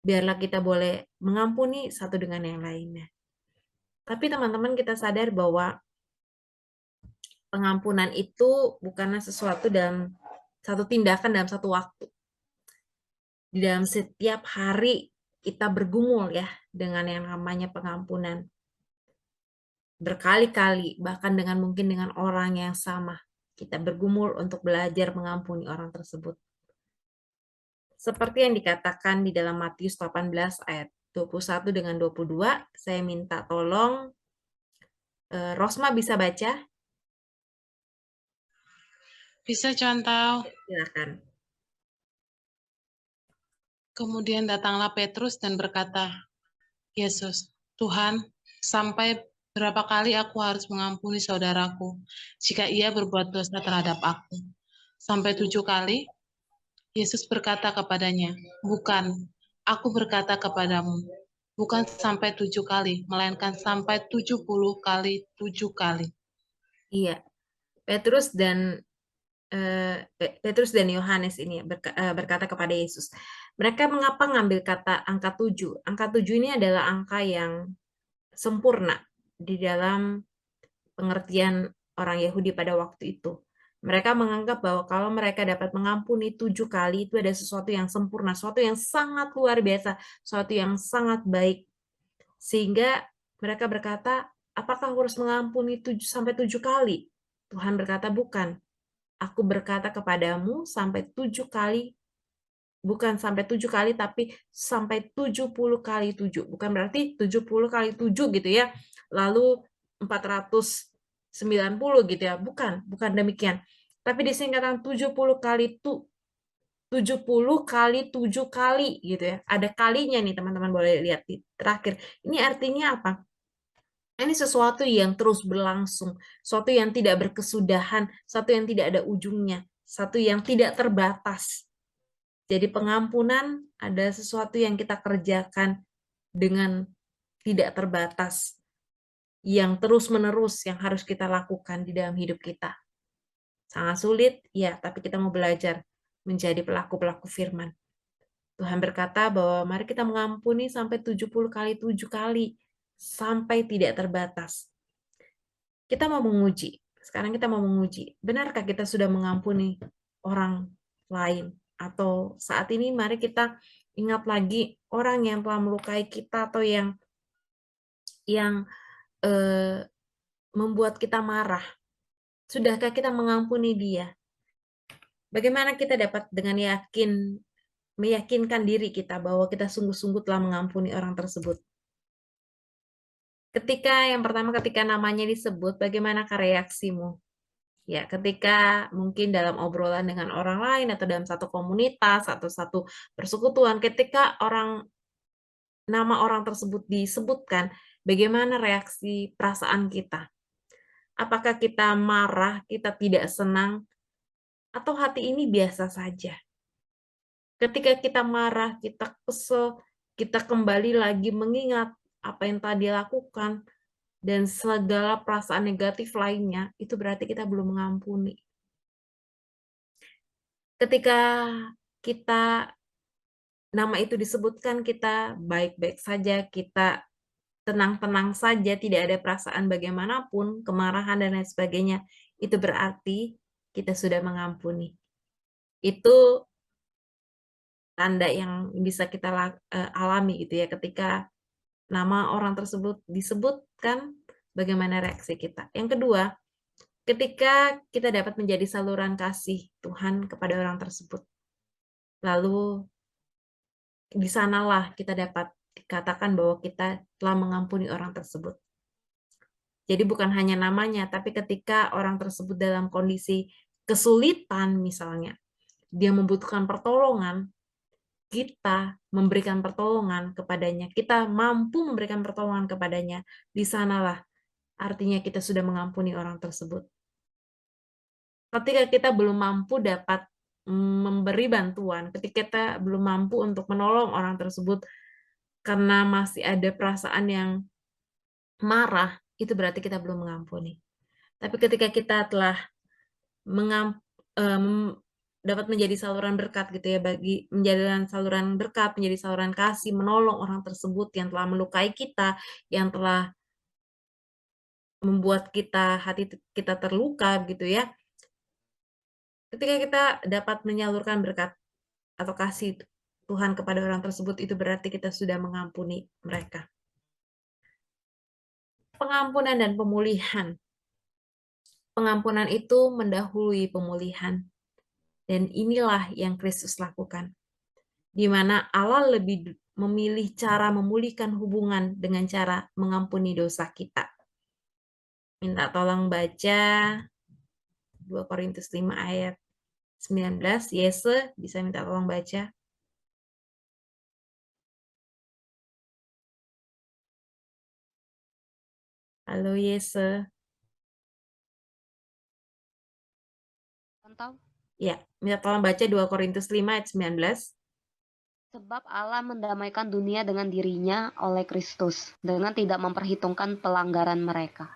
Biarlah kita boleh mengampuni satu dengan yang lainnya. Tapi teman-teman kita sadar bahwa pengampunan itu bukanlah sesuatu dalam satu tindakan dalam satu waktu. Di dalam setiap hari kita bergumul ya dengan yang namanya pengampunan. Berkali-kali, bahkan mungkin dengan orang yang sama. Kita bergumul untuk belajar mengampuni orang tersebut. Seperti yang dikatakan di dalam Matius 18 ayat 21 dengan 22, saya minta tolong Rosma bisa baca? Bisa contoh. Silakan. Kemudian datanglah Petrus dan berkata, Yesus, Tuhan, sampai berapa kali aku harus mengampuni saudaraku jika ia berbuat dosa terhadap aku? Sampai 7 kali? Yesus berkata kepadanya, bukan, Aku berkata kepadamu, bukan sampai 7 kali, melainkan sampai 70 kali 7 kali. Iya, Petrus dan Petrus dan Yohanes ini berkata kepada Yesus. Mereka mengapa ngambil kata angka 7? Angka 7 ini adalah angka yang sempurna di dalam pengertian orang Yahudi pada waktu itu. Mereka menganggap bahwa kalau mereka dapat mengampuni 7 kali, itu ada sesuatu yang sempurna, sesuatu yang sangat luar biasa, sesuatu yang sangat baik. Sehingga mereka berkata, apakah harus mengampuni 7 sampai 7 kali? Tuhan berkata, bukan. Aku berkata kepadamu sampai 7 kali, bukan sampai 7 kali, tapi sampai 70 kali 7. Bukan berarti 70 kali 7 gitu ya, lalu 490 gitu ya. Bukan demikian. Tapi di sini katakan 70 kali 70 kali 7 kali gitu ya. Ada kalinya nih teman-teman, boleh lihat di terakhir. Ini artinya apa? Ini sesuatu yang terus berlangsung, sesuatu yang tidak berkesudahan, sesuatu yang tidak ada ujungnya, sesuatu yang tidak terbatas. Jadi pengampunan ada sesuatu yang kita kerjakan dengan tidak terbatas, yang terus-menerus yang harus kita lakukan di dalam hidup kita. Sangat sulit, ya, tapi kita mau belajar menjadi pelaku-pelaku firman. Tuhan berkata bahwa mari kita mengampuni sampai 70 kali 7 kali, sampai tidak terbatas. Kita mau menguji. Sekarang kita mau menguji. Benarkah kita sudah mengampuni orang lain? Atau saat ini mari kita ingat lagi orang yang telah melukai kita atau yang eh, membuat kita marah. Sudahkah kita mengampuni dia? Bagaimana kita dapat dengan meyakinkan diri kita bahwa kita sungguh-sungguh telah mengampuni orang tersebut? Yang pertama ketika namanya disebut, bagaimanakah reaksimu? Ya, ketika mungkin dalam obrolan dengan orang lain atau dalam satu komunitas atau satu persekutuan, ketika nama orang tersebut disebutkan, bagaimana reaksi perasaan kita? Apakah kita marah, kita tidak senang, atau hati ini biasa saja? Ketika kita marah, kita kesel, kita kembali lagi mengingat apa yang tadi lakukan, dan segala perasaan negatif lainnya, itu berarti kita belum mengampuni. Ketika nama itu disebutkan, kita baik-baik saja, kita tenang-tenang saja, tidak ada perasaan bagaimanapun, kemarahan dan lain sebagainya, itu berarti kita sudah mengampuni. Itu tanda yang bisa kita alami gitu ya, ketika nama orang tersebut disebutkan, bagaimana reaksi kita. Yang kedua, ketika kita dapat menjadi saluran kasih Tuhan kepada orang tersebut, lalu di sanalah kita dapat dikatakan bahwa kita telah mengampuni orang tersebut. Jadi bukan hanya namanya, tapi ketika orang tersebut dalam kondisi kesulitan misalnya, dia membutuhkan pertolongan, kita memberikan pertolongan kepadanya, kita mampu memberikan pertolongan kepadanya, di sanalah artinya kita sudah mengampuni orang tersebut. Ketika kita belum mampu dapat memberi bantuan, ketika kita belum mampu untuk menolong orang tersebut karena masih ada perasaan yang marah, itu berarti kita belum mengampuni. Tapi ketika kita telah dapat menjadi saluran berkat gitu ya, menjadi saluran berkat, menjadi saluran kasih, menolong orang tersebut yang telah melukai kita, yang telah membuat hati kita terluka gitu ya. Ketika kita dapat menyalurkan berkat atau kasih Tuhan kepada orang tersebut, itu berarti kita sudah mengampuni mereka. Pengampunan dan pemulihan. Pengampunan itu mendahului pemulihan. Dan inilah yang Kristus lakukan. Di mana Allah lebih memilih cara memulihkan hubungan dengan cara mengampuni dosa kita. Minta tolong baca 2 Korintus 5 ayat 19. Yese, bisa minta tolong baca. Halo Yese. Mantap. Ya, minta tolong baca 2 Korintus 5 ayat 19. Sebab Allah mendamaikan dunia dengan dirinya oleh Kristus, dengan tidak memperhitungkan pelanggaran mereka.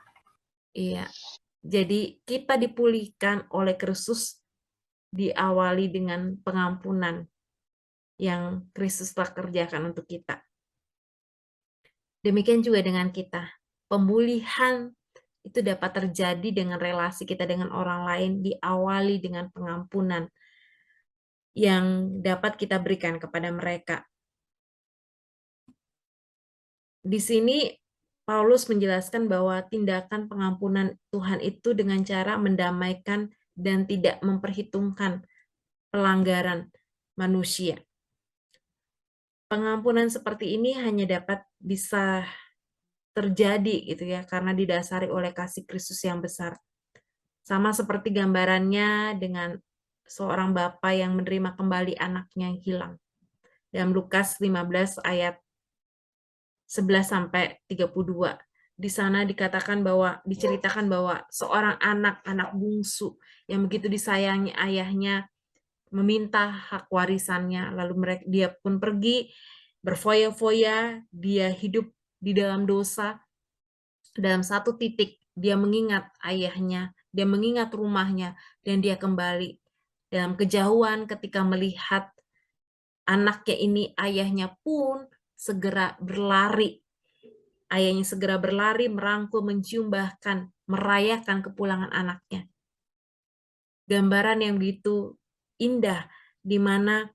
Iya. Jadi kita dipulihkan oleh Kristus diawali dengan pengampunan yang Kristus telah kerjakan untuk kita. Demikian juga dengan kita. Pemulihan itu dapat terjadi dengan relasi kita dengan orang lain diawali dengan pengampunan yang dapat kita berikan kepada mereka. Di sini Paulus menjelaskan bahwa tindakan pengampunan Tuhan itu dengan cara mendamaikan dan tidak memperhitungkan pelanggaran manusia. Pengampunan seperti ini hanya dapat bisa terjadi gitu ya, karena didasari oleh kasih Kristus yang besar. Sama seperti gambarannya dengan seorang bapa yang menerima kembali anaknya yang hilang. Dalam Lukas 15 ayat 11 sampai 32. Di sana diceritakan bahwa seorang anak bungsu yang begitu disayangi ayahnya meminta hak warisannya, lalu dia pun pergi berfoya-foya, dia hidup di dalam dosa. Dalam satu titik dia mengingat ayahnya, dia mengingat rumahnya, dan dia kembali. Dalam kejauhan ketika melihat anaknya ini, ayahnya pun segera berlari. Ayahnya segera berlari, merangkul, mencium, bahkan merayakan kepulangan anaknya. Gambaran yang begitu indah, di mana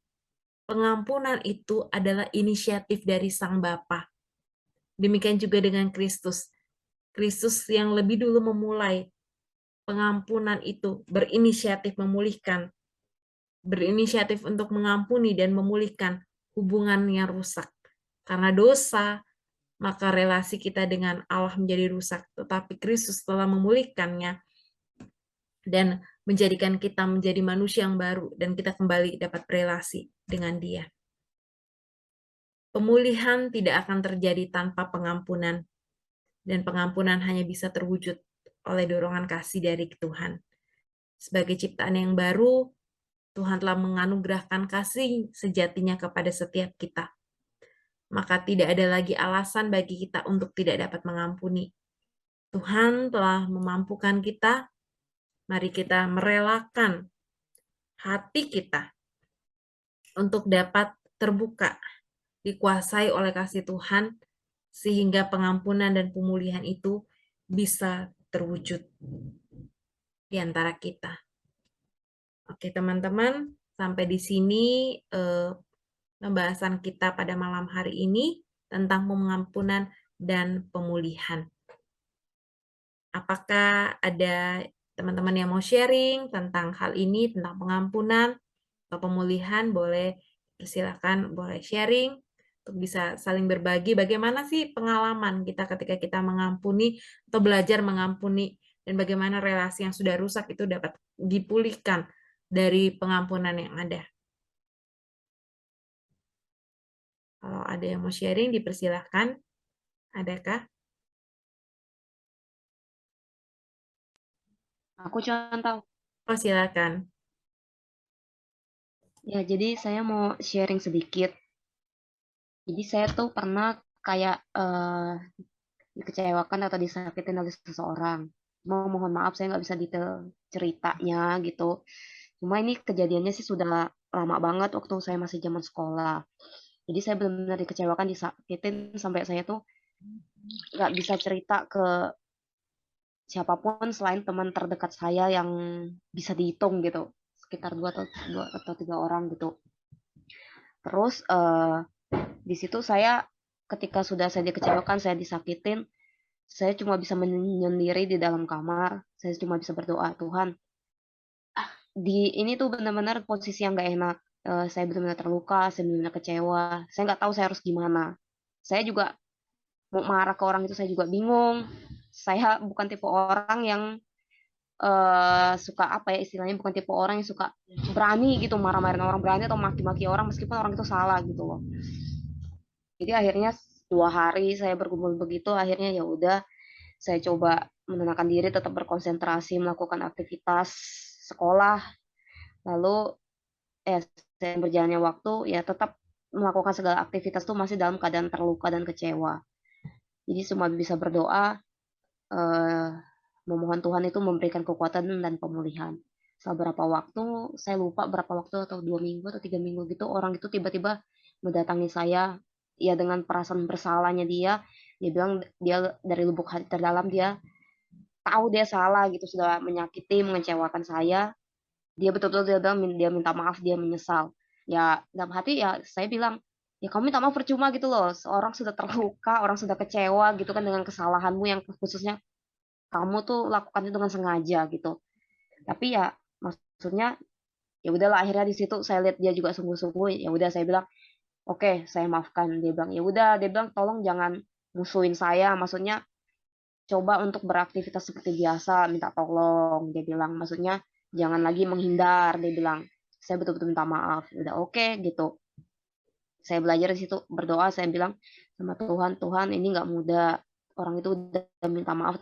pengampunan itu adalah inisiatif dari Sang Bapa. Demikian juga dengan Kristus. Kristus yang lebih dulu memulai pengampunan itu, berinisiatif memulihkan, berinisiatif untuk mengampuni dan memulihkan hubungan yang rusak. Karena dosa, maka relasi kita dengan Allah menjadi rusak. Tetapi Kristus telah memulihkannya dan menjadikan kita menjadi manusia yang baru dan kita kembali dapat berelasi dengan Dia. Pemulihan tidak akan terjadi tanpa pengampunan, dan pengampunan hanya bisa terwujud oleh dorongan kasih dari Tuhan. Sebagai ciptaan yang baru, Tuhan telah menganugerahkan kasih sejatinya kepada setiap kita. Maka tidak ada lagi alasan bagi kita untuk tidak dapat mengampuni. Tuhan telah memampukan kita, mari kita merelakan hati kita untuk dapat terbuka, dikuasai oleh kasih Tuhan, sehingga pengampunan dan pemulihan itu bisa terwujud di antara kita. Oke teman-teman, sampai di sini pembahasan kita pada malam hari ini tentang pengampunan dan pemulihan. Apakah ada teman-teman yang mau sharing tentang hal ini, tentang pengampunan atau pemulihan? Boleh persilakan, boleh sharing untuk bisa saling berbagi bagaimana sih pengalaman kita ketika kita mengampuni atau belajar mengampuni, dan bagaimana relasi yang sudah rusak itu dapat dipulihkan dari pengampunan yang ada. Kalau ada yang mau sharing, dipersilahkan. Adakah? Aku contoh. Oh, silakan. Ya, jadi saya mau sharing sedikit. Jadi saya tuh pernah kayak dikecewakan atau disakitin oleh seseorang. Mohon maaf saya nggak bisa detail ceritanya gitu. Cuma ini kejadiannya sih sudah lama banget waktu saya masih zaman sekolah. Jadi saya benar-benar dikecewakan, disakitin sampai saya tuh nggak bisa cerita ke siapapun selain teman terdekat saya yang bisa dihitung gitu, sekitar dua atau tiga orang gitu. Terus di situ saya ketika sudah saya dikecewakan, saya disakitin, saya cuma bisa menyendiri di dalam kamar. Saya cuma bisa berdoa, Tuhan, di ini tuh benar-benar posisi yang gak enak. Saya benar-benar terluka, saya benar-benar kecewa. Saya nggak tahu saya harus gimana. Saya juga mau marah ke orang itu, saya juga bingung. Saya bukan tipe orang yang suka apa ya istilahnya, bukan tipe orang yang suka berani gitu marah-marahin orang, berani atau maki-maki orang meskipun orang itu salah gitu loh. Jadi akhirnya 2 hari saya bergumul begitu, akhirnya ya udah saya coba menenangkan diri, tetap berkonsentrasi melakukan aktivitas sekolah. Lalu saya berjalannya waktu ya tetap melakukan segala aktivitas tuh masih dalam keadaan terluka dan kecewa. Jadi cuma bisa berdoa, memohon Tuhan itu memberikan kekuatan dan pemulihan. Setelah berapa waktu, saya lupa berapa waktu, atau 2 minggu atau 3 minggu gitu, orang itu tiba-tiba mendatangi saya, ya dengan perasaan bersalahnya dia bilang dia dari lubuk hati terdalam dia tahu dia salah gitu, sudah menyakiti, mengecewakan saya. Dia betul-betul dia bilang dia minta maaf, dia menyesal. Ya dalam hati ya saya bilang, ya kamu minta maaf percuma gitu loh. Seorang sudah terluka, orang sudah kecewa gitu kan dengan kesalahanmu yang khususnya kamu tuh lakukan itu dengan sengaja gitu. Tapi ya maksudnya ya udahlah, akhirnya di situ saya lihat dia juga sungguh-sungguh, ya udah saya bilang, "Oke, saya maafkan." Dia bilang, "Ya udah," dia bilang, "tolong jangan musuhin saya." Maksudnya coba untuk beraktivitas seperti biasa, minta tolong, dia bilang. Maksudnya jangan lagi menghindar, dia bilang. Saya betul-betul minta maaf. Udah oke gitu. Saya belajar di situ berdoa, saya bilang sama Tuhan, Tuhan ini nggak mudah. Orang itu udah minta maaf,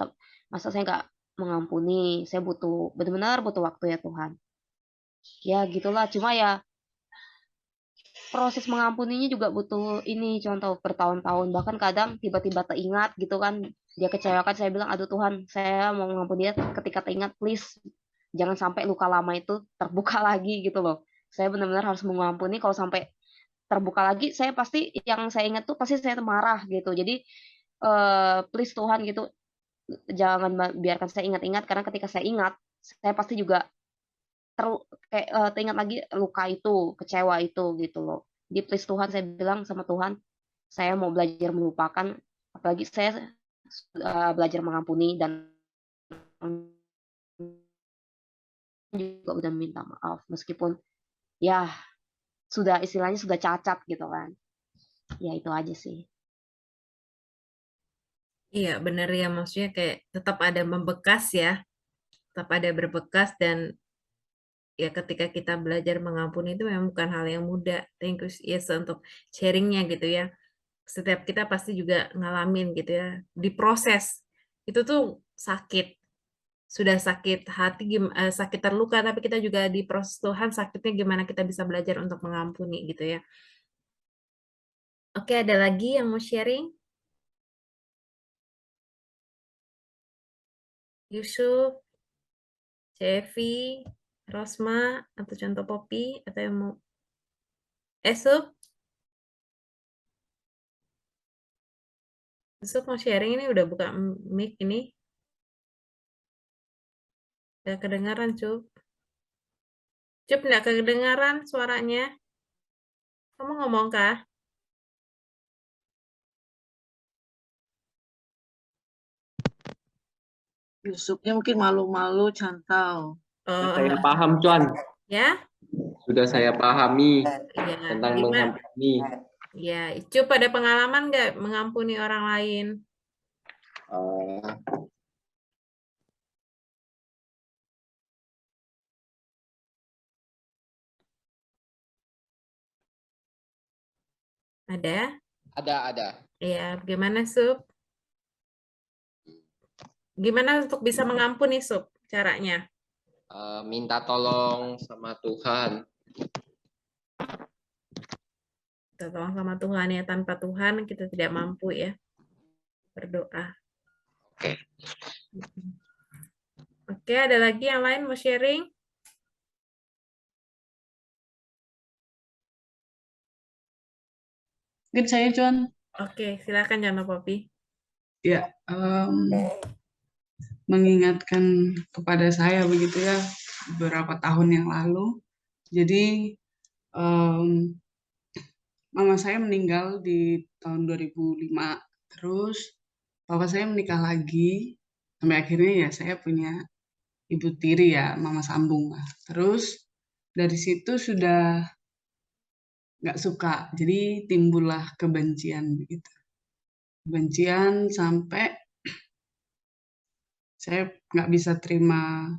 masa saya nggak mengampuni. Saya butuh benar-benar butuh waktu ya Tuhan. Ya gitulah. Cuma ya proses mengampuninya juga butuh ini contoh bertahun-tahun. Bahkan kadang tiba-tiba teringat gitu kan, dia kecewakan, saya bilang, aduh Tuhan, saya mau mengampuni dia, ketika teringat please jangan sampai luka lama itu terbuka lagi gitu loh. Saya benar-benar harus mengampuni, kalau sampai terbuka lagi saya pasti, yang saya ingat tuh pasti saya marah gitu. Jadi please Tuhan gitu, jangan biarkan saya ingat-ingat, karena ketika saya ingat saya pasti juga kayak, teringat lagi luka itu, kecewa itu, gitu loh. Jadi please Tuhan, saya bilang sama Tuhan, saya mau belajar melupakan, apalagi saya, belajar mengampuni, dan juga udah minta maaf meskipun ya sudah istilahnya sudah cacat gitu kan. Ya itu aja sih. Iya, benar ya, maksudnya kayak tetap ada membekas ya, tetap ada berbekas dan ya ketika kita belajar mengampuni itu memang bukan hal yang mudah. Thank you yes untuk sharingnya gitu ya. Setiap kita pasti juga ngalamin gitu ya. Diproses itu tuh sakit. Sudah sakit hati, sakit terluka, tapi kita juga diproses Tuhan sakitnya gimana kita bisa belajar untuk mengampuni gitu ya. Oke, ada lagi yang mau sharing? Yusuf, Cevi, Rosma, atau contoh Popi, atau yang mau Sup? Sup mau sharing ini udah buka mic ini. Udah kedengaran, Cup. Cup, nggak kedengaran suaranya. Kamu ngomong kah? Yusufnya mungkin malu-malu cantau. Saya Oh, paham, Cuan. ya? Sudah saya pahami Ya, tentang gimana? mengampuni. Ya, Cup ada pengalaman nggak mengampuni orang lain? Eh, Ada? ada. Ya, gimana, Sup? Gimana untuk bisa mengampuni, Sup, caranya? Minta tolong sama Tuhan. Kita tolong sama Tuhan ya, tanpa Tuhan kita tidak mampu ya. Berdoa. Oke. Oke, ada lagi yang lain mau sharing? Mungkin saya Cuan, Oke, silakan Jono Popi. ya mengingatkan kepada saya begitu ya beberapa tahun yang lalu. Jadi mama saya meninggal di tahun 2005. Terus papa saya menikah lagi. Sampai akhirnya ya saya punya ibu tiri ya, mama sambung lah. Terus dari situ sudah nggak suka. Jadi timbullah kebencian begitu. Kebencian sampai saya nggak bisa terima.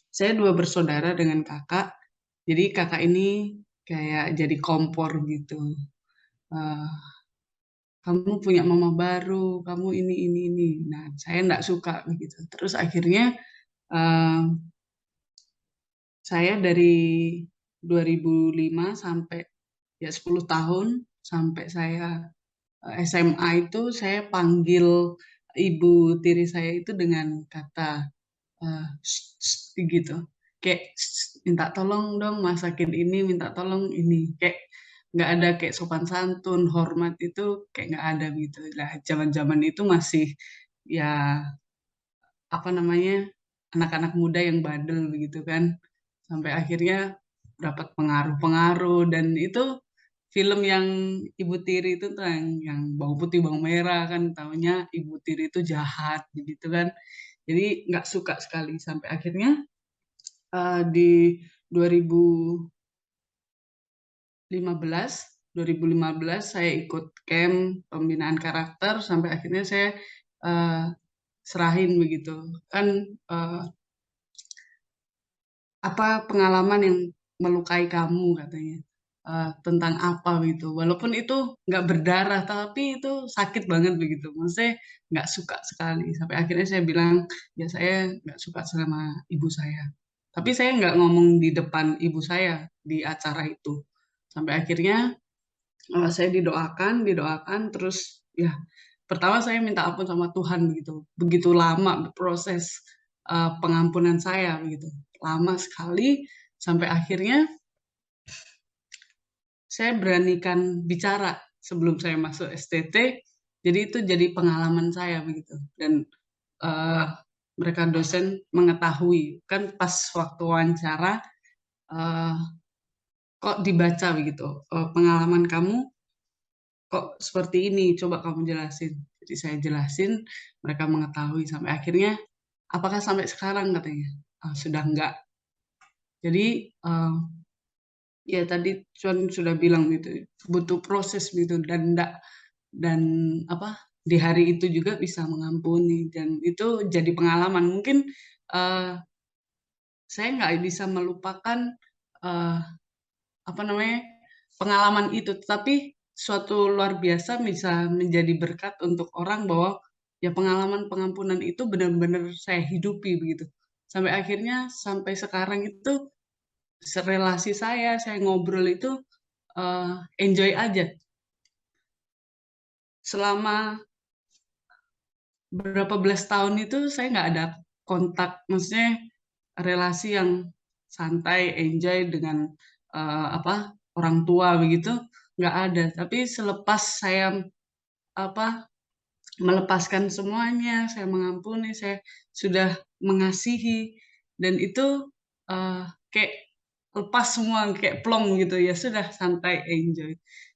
Saya 2 bersaudara dengan kakak. Jadi kakak ini kayak jadi kompor gitu. Eh, kamu punya mama baru, kamu ini. Nah, saya nggak suka begitu. Terus akhirnya eh, saya dari 2005 sampai ya 10 tahun sampai saya SMA itu saya panggil ibu tiri saya itu dengan kata "Shh, shh," gitu. Kayak "Shh, minta tolong dong masakin ini, minta tolong ini. Kayak nggak ada kayak sopan santun, hormat itu kayak nggak ada gitu. Lah zaman-zaman itu masih ya apa namanya anak-anak muda yang bandel begitu kan. Sampai akhirnya dapat pengaruh-pengaruh dan itu film yang Ibu Tiri itu tuh yang bawang putih bawang merah kan taunya Ibu Tiri itu jahat begitu kan. Jadi nggak suka sekali sampai akhirnya di 2015 saya ikut camp pembinaan karakter sampai akhirnya saya eh, serahin begitu kan apa pengalaman yang melukai kamu katanya tentang apa gitu walaupun itu nggak berdarah tapi itu sakit banget begitu maksudnya nggak suka sekali sampai akhirnya saya bilang ya saya nggak suka sama ibu saya tapi saya nggak ngomong di depan ibu saya di acara itu sampai akhirnya saya didoakan terus ya pertama saya minta ampun sama Tuhan begitu begitu lama proses pengampunan saya begitu lama sekali sampai akhirnya saya beranikan bicara sebelum saya masuk STT jadi itu jadi pengalaman saya begitu dan eh, mereka dosen mengetahui kan pas waktu wawancara eh, kok dibaca begitu pengalaman kamu kok seperti ini coba kamu jelasin jadi saya jelasin mereka mengetahui sampai akhirnya apakah sampai sekarang katanya sudah enggak jadi ya tadi Cuan sudah bilang gitu butuh proses gitu dan enggak dan apa di hari itu juga bisa mengampuni dan itu jadi pengalaman mungkin eh, saya nggak bisa melupakan eh, apa namanya pengalaman itu tapi suatu luar biasa bisa menjadi berkat untuk orang bahwa ya pengalaman pengampunan itu benar-benar saya hidupi begitu sampai akhirnya sampai sekarang itu relasi saya ngobrol itu enjoy aja selama berapa belas tahun itu saya nggak ada kontak maksudnya relasi yang santai enjoy dengan apa orang tua begitu nggak ada tapi selepas saya apa melepaskan semuanya saya mengampuni saya sudah mengasihi dan itu kayak lepas semua kayak plong gitu ya sudah santai enjoy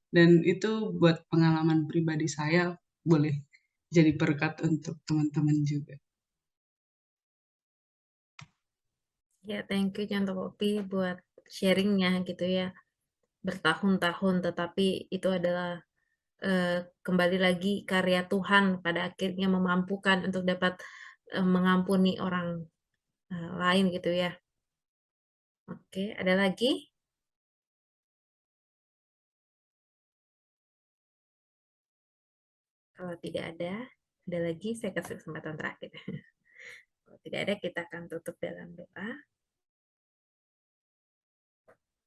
dan itu buat pengalaman pribadi saya boleh jadi berkat untuk teman-teman juga. Ya, thank you Canto Popi buat sharingnya gitu ya. Bertahun-tahun, tetapi itu adalah kembali lagi karya Tuhan pada akhirnya memampukan untuk dapat mengampuni orang lain gitu ya. Oke, ada lagi? Kalau tidak ada lagi saya kasih kesempatan terakhir. Kalau tidak ada, kita akan tutup dalam doa.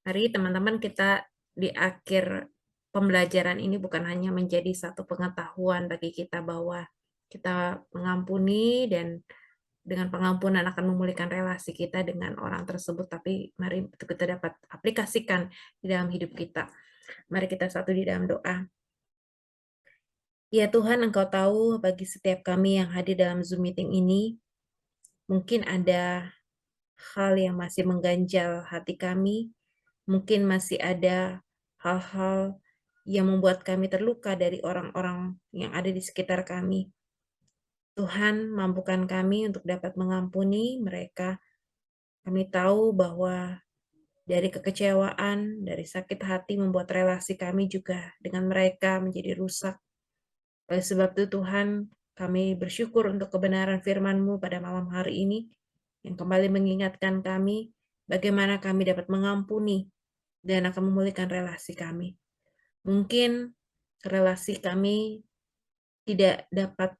Mari teman-teman kita di akhir pembelajaran ini bukan hanya menjadi satu pengetahuan bagi kita bahwa kita mengampuni dan dengan pengampunan akan memulihkan relasi kita dengan orang tersebut, tapi mari kita dapat aplikasikan di dalam hidup kita. Mari kita satu di dalam doa. Ya Tuhan, Engkau tahu bagi setiap kami yang hadir dalam Zoom meeting ini, mungkin ada hal yang masih mengganjal hati kami, mungkin masih ada hal-hal yang membuat kami terluka dari orang-orang yang ada di sekitar kami. Tuhan, mampukan kami untuk dapat mengampuni mereka. Kami tahu bahwa dari kekecewaan, dari sakit hati membuat relasi kami juga dengan mereka menjadi rusak. Oleh sebab itu Tuhan, kami bersyukur untuk kebenaran firman-Mu pada malam hari ini, yang kembali mengingatkan kami bagaimana kami dapat mengampuni dan akan memulihkan relasi kami. Mungkin relasi kami tidak dapat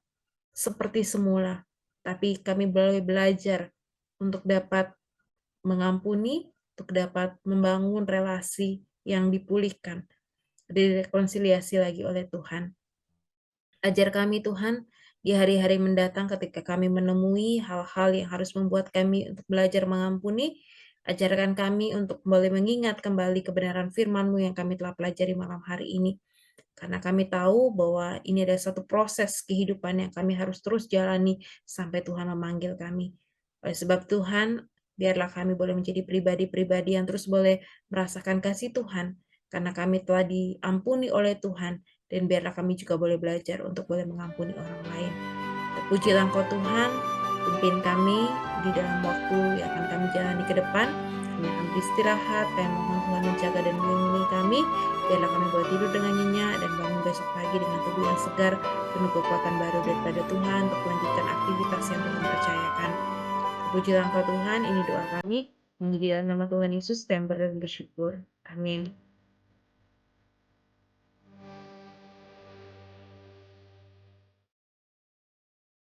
seperti semula, tapi kami boleh belajar untuk dapat mengampuni, untuk dapat membangun relasi yang dipulihkan. direkonsiliasi lagi oleh Tuhan. Ajar kami Tuhan, di hari-hari mendatang ketika kami menemui hal-hal yang harus membuat kami untuk belajar mengampuni, ajarkan kami untuk boleh mengingat kembali kebenaran firman-Mu yang kami telah pelajari malam hari ini. Karena kami tahu bahwa ini adalah satu proses kehidupan yang kami harus terus jalani sampai Tuhan memanggil kami. Oleh sebab Tuhan, biarlah kami boleh menjadi pribadi-pribadi yang terus boleh merasakan kasih Tuhan, karena kami telah diampuni oleh Tuhan, dan biarlah kami juga boleh belajar untuk boleh mengampuni orang lain. Terpujilah Engkau Tuhan, pimpin kami di dalam waktu yang akan kami jalani ke depan. Kami akan beristirahat, kami mohon Tuhan menjaga dan melindungi kami. Biarlah kami boleh tidur dengan nyenyak dan bangun besok pagi dengan tubuh yang segar, penuh kekuatan baru daripada Tuhan untuk melanjutkan aktivitas yang Tuhan percayakan. Terpujilah Engkau Tuhan, ini doa kami. Di dalam nama Tuhan Yesus, kami bersyukur. Amin.